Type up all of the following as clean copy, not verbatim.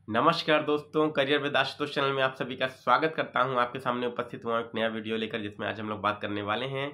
नमस्कार दोस्तों, career with Ashutosh channel में आप सभी का स्वागत करता हूं। आपके सामने उपस्थित हुआ एक नया वीडियो लेकर, जिसमें आज हम लोग बात करने वाले हैं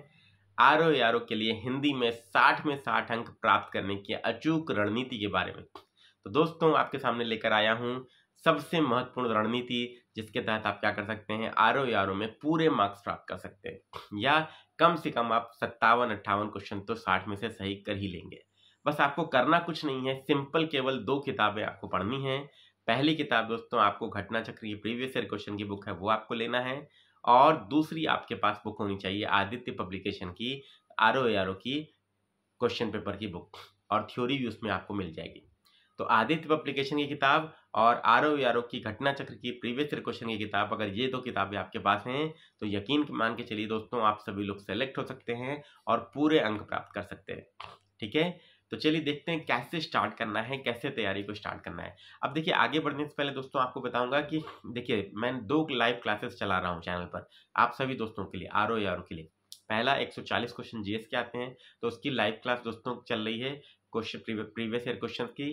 आरओ के लिए हिंदी में 60 में 60 अंक प्राप्त करने की अचूक रणनीति के बारे में। तो दोस्तों, आपके सामने लेकर आया हूं सबसे महत्वपूर्ण रणनीति, जिसके तहत आप क्या कर सकते हैं, आरओ में पूरे मार्क्स प्राप्त कर सकते हैं, या कम से कम आप 57-58 क्वेश्चन तो 60 में से सही कर ही लेंगे। बस आपको करना कुछ नहीं है, सिंपल केवल 2 किताबें आपको पढ़नी है। पहली किताब दोस्तों आपको घटना चक्र की प्रीवियस ईयर क्वेश्चन की बुक है, वो आपको लेना है। और दूसरी आपके पास बुक होनी चाहिए आदित्य पब्लिकेशन की आरओ की क्वेश्चन पेपर की बुक, और थ्योरी भी उसमें आपको मिल जाएगी। तो आदित्य पब्लिकेशन की किताब और आरओ की घटना चक्र की प्रीवियस ईयर क्वेश्चन की किताब, अगर ये 2 किताबें आपके पास हैं तो यकीन मान के चलिए दोस्तों, आप सभी लोग सेलेक्ट हो सकते हैं और पूरे अंक प्राप्त कर सकते हैं। ठीक है, तो चलिए देखते हैं कैसे स्टार्ट करना है, कैसे तैयारी को स्टार्ट करना है। अब देखिए, आगे बढ़ने से पहले दोस्तों आपको बताऊंगा कि देखिए, मैं 2 लाइव क्लासेस चला रहा हूं चैनल पर आप सभी दोस्तों के लिए, आरओ के लिए। पहला 140 क्वेश्चन जीएस के आते हैं, तो उसकी लाइव क्लास दोस्तों चल रही है क्वेश्चन प्रीवियस ईयर क्वेश्चन की।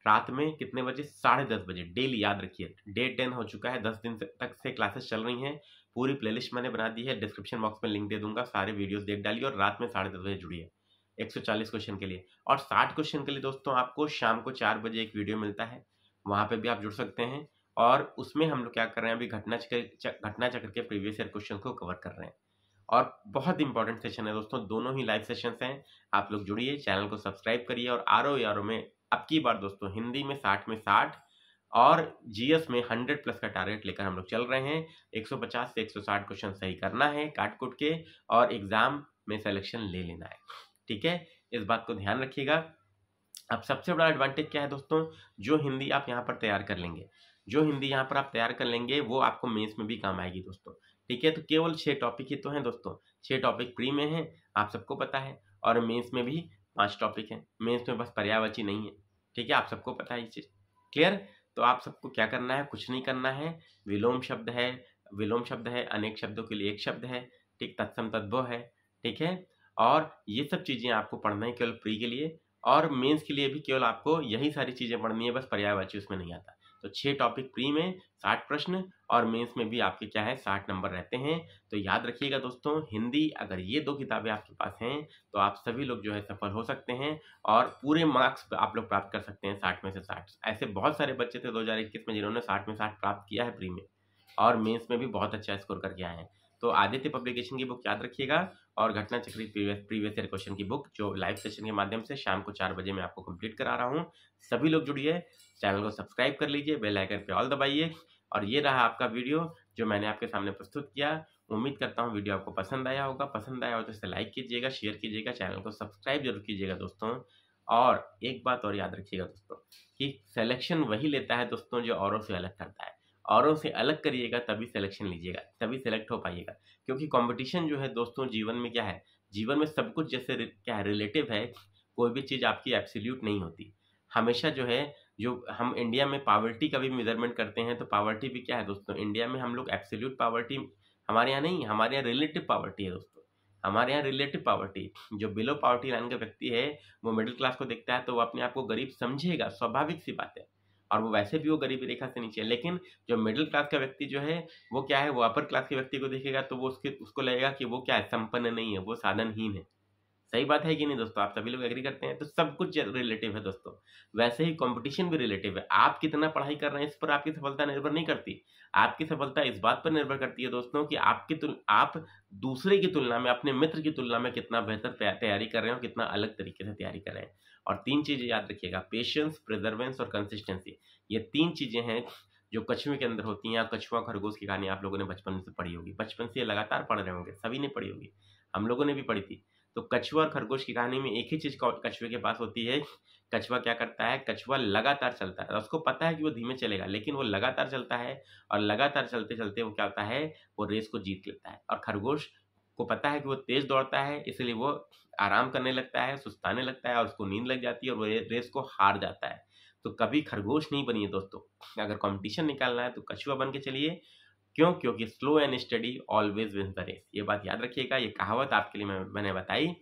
रात में कितने बजे? 10:30 बजे डेली, याद रखिए। डे 10 हो चुका है, 10 दिन तक से क्लासेस चल रही हैं। पूरी प्लेलिस्ट मैंने बना दी है, डिस्क्रिप्शन बॉक्स में लिंक दे दूंगा, सारे वीडियोस देख डालिए और रात में 10:30 बजे जुड़िए 140 क्वेश्चन के लिए। और 60 क्वेश्चन के लिए दोस्तों आपको शाम को 4 बजे एक वीडियो मिलता है, वहां पे भी आप जुड़ सकते हैं। और उसमें हम लोग क्या कर रहे हैं, अभी घटना चक्र के प्रीवियस ईयर क्वेश्चन को कवर कर रहे हैं। और बहुत इंपॉर्टेंट सेशन है दोस्तों, दोनों ही लाइव सेशंस हैं। आप लोग जुड़िए, चैनल को सब्सक्राइब करिए। और आरओ में अब की बार दोस्तों हिंदी में 60 में 60 और जीएस में 100 प्लस का टारगेट लेकर हम लोग चल रहे हैं। 150 से 160 क्वेश्चन सही करना है काट कुट के, और एग्जाम में सिलेक्शन ले लेना है। ठीक है, इस बात को ध्यान रखिएगा। अब सबसे बड़ा एडवांटेज क्या है दोस्तों, जो हिंदी आप यहाँ पर तैयार कर लेंगे, जो हिंदी यहाँ पर आप तैयार कर लेंगे, वो आपको मेंस में भी काम आएगी दोस्तों। ठीक है, तो केवल 6 टॉपिक ही तो हैं दोस्तों, 6 टॉपिक प्री में हैं, आप सबको पता है। और मेंस में भी 5 टॉपिक हैं। मेंस में बस पर्यायवाची नहीं है, ठीक है, आप सबको पता है ये चीज। क्लियर? तो आप सबको क्या करना है, कुछ नहीं करना है। विलोम शब्द है, अनेक शब्दों के लिए एक शब्द है, ठीक, तत्सम तद्भव है, ठीक है। और ये सब चीजें आपको पढ़ना है केवल प्री के लिए, और मेंस के लिए भी केवल आपको यही सारी चीजें पढ़नी है, बस पर्यायवाची उसमें नहीं आता। तो 6 टॉपिक प्री में 60 प्रश्न, और मेंस में भी आपके क्या है 60 नंबर रहते हैं। तो याद रखिएगा दोस्तों, हिंदी अगर ये 2 किताबें आपके पास हैं तो आप सभी लोग जो है सफल हो सकते हैं और पूरे मार्क्स आप लोग प्राप्त कर सकते हैं 60 में से 60। ऐसे बहुत सारे बच्चे थे 2021 में जिन्होंने 60 में 60 प्राप्त किया है प्री में, और मेंस में भी बहुत अच्छा स्कोर करके आए हैं। तो आदित्य पब्लिकेशन की बुक याद रखिएगा, और घटना चक्री प्रीवियस ईयर क्वेश्चन की बुक, जो लाइव सेशन के माध्यम से शाम को 4 बजे मैं आपको कंप्लीट करा रहा हूँ। सभी लोग जुड़िए, चैनल को सब्सक्राइब कर लीजिए, बेल आइकन पे ऑल दबाइए। और ये रहा आपका वीडियो जो मैंने आपके सामने प्रस्तुत किया। उम्मीद करता हूँ वीडियो आपको पसंद आया होगा। पसंद आया हो तो इसे लाइक कीजिएगा, शेयर कीजिएगा, चैनल को सब्सक्राइब जरूर कीजिएगा दोस्तों। और एक बात और याद रखिएगा दोस्तों, कि सिलेक्शन वही लेता है दोस्तों जो औरों से अलग करता है। औरों से अलग करिएगा तभी सिलेक्शन लीजिएगा, तभी सिलेक्ट हो पाइएगा। क्योंकि कंपटीशन जो है दोस्तों जीवन में क्या है, जीवन में सब कुछ जैसे क्या है, रिलेटिव है। कोई भी चीज़ आपकी एब्सोल्यूट नहीं होती। हमेशा जो है, जो हम इंडिया में पावर्टी का भी मेजरमेंट करते हैं, तो पावर्टी भी क्या है दोस्तों, इंडिया में हम लोग एब्सोल्यूट पावर्टी हमारे यहाँ नहीं, हमारे यहाँ रिलेटिव पावर्टी है दोस्तों। हमारे यहाँ रिलेटिव पावर्टी, जो बिलो पावर्टी लाइन का व्यक्ति है वो मिडिल क्लास को देखता है तो वो अपने आप को गरीब समझेगा, स्वाभाविक सी बात है। और वो वैसे भी वो गरीबी रेखा से नीचे है। लेकिन जो मिडिल क्लास का व्यक्ति जो है वो क्या है, वो अपर क्लास के व्यक्ति को देखेगा तो वो उसको लगेगा कि वो क्या है, संपन्न नहीं है, वो साधनहीन है। सही बात है कि नहीं दोस्तों, आप सभी लोग एग्री करते हैं। तो सब कुछ रिलेटिव है दोस्तों। वैसे ही कंपटीशन भी रिलेटिव है। आप कितना पढ़ाई कर रहे हैं इस पर आपकी सफलता निर्भर नहीं करती। आपकी सफलता इस बात पर निर्भर करती है दोस्तों कि आप दूसरे की तुलना में, अपने मित्र की तुलना में कितना बेहतर तैयारी कर रहे हो, कितना अलग तरीके से तैयारी कर रहे हैं। और 3 चीजें याद रखिएगा, पेशेंस, प्रिजर्वेंस और कंसिस्टेंसी। ये 3 चीजें हैं जो कछुए के अंदर होती हैं। कछुआ खरगोश की कहानी आप लोगों ने बचपन से पढ़ी होगी, बचपन से लगातार पढ़ रहे होंगे, सभी ने पढ़ी होगी, हम लोगों ने भी पढ़ी थी। तो कछुआ और खरगोश की कहानी में एक ही चीज कछुए के पास होती है। कछुआ क्या करता है, कछुआ लगातार चलता है। उसको पता है कि वो धीमे चलेगा, लेकिन वो लगातार चलता है, और लगातार चलते चलते वो क्या होता है, वो रेस को जीत लेता है। और खरगोश को पता है कि वो तेज दौड़ता है, इसलिए वो आराम करने लगता है, सुस्ताने लगता है, और उसको नींद लग जाती है और वो रेस को हार जाता है। तो कभी खरगोश नहीं बनिए दोस्तों। अगर कंपटीशन निकालना है तो कछुआ बन के चलिए। क्यों? क्योंकि slow and steady always wins the race. ये बात याद रखिएगा, ये कहावत आपके लिए मैंने बताई।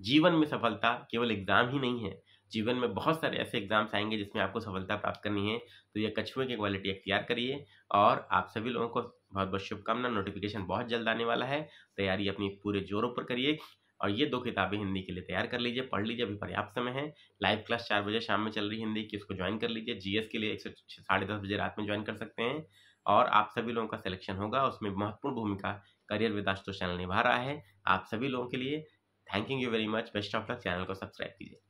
जीवन में सफलता केवल एग्जाम ही नहीं है, जीवन में बहुत सारे ऐसे एग्जाम्स आएंगे जिसमें आपको सफलता प्राप्त करनी है। तो ये कछुए की क्वालिटी अख्तियार करिए और आप सभी लोगों को बहुत बहुत शुभकामना। नोटिफिकेशन बहुत जल्द आने वाला है, तैयारी अपनी पूरे जोरों पर करिए और ये 2 किताबें हिंदी के लिए तैयार कर लीजिए, पढ़ लीजिए, अभी पर्याप्त समय है। लाइव क्लास 4 बजे शाम में चल रही हिंदी की, उसको ज्वाइन कर लीजिए। जीएस के लिए 1 से साढ़े 10 बजे रात में ज्वाइन कर सकते हैं और आप सभी लोगों का सिलेक्शन होगा। उसमें महत्वपूर्ण भूमिका करियर विद आशुतोष चैनल निभा रहा है। आप सभी लोगों के लिए thank you very much. Best of luck. Channel को सब्सक्राइब कीजिए।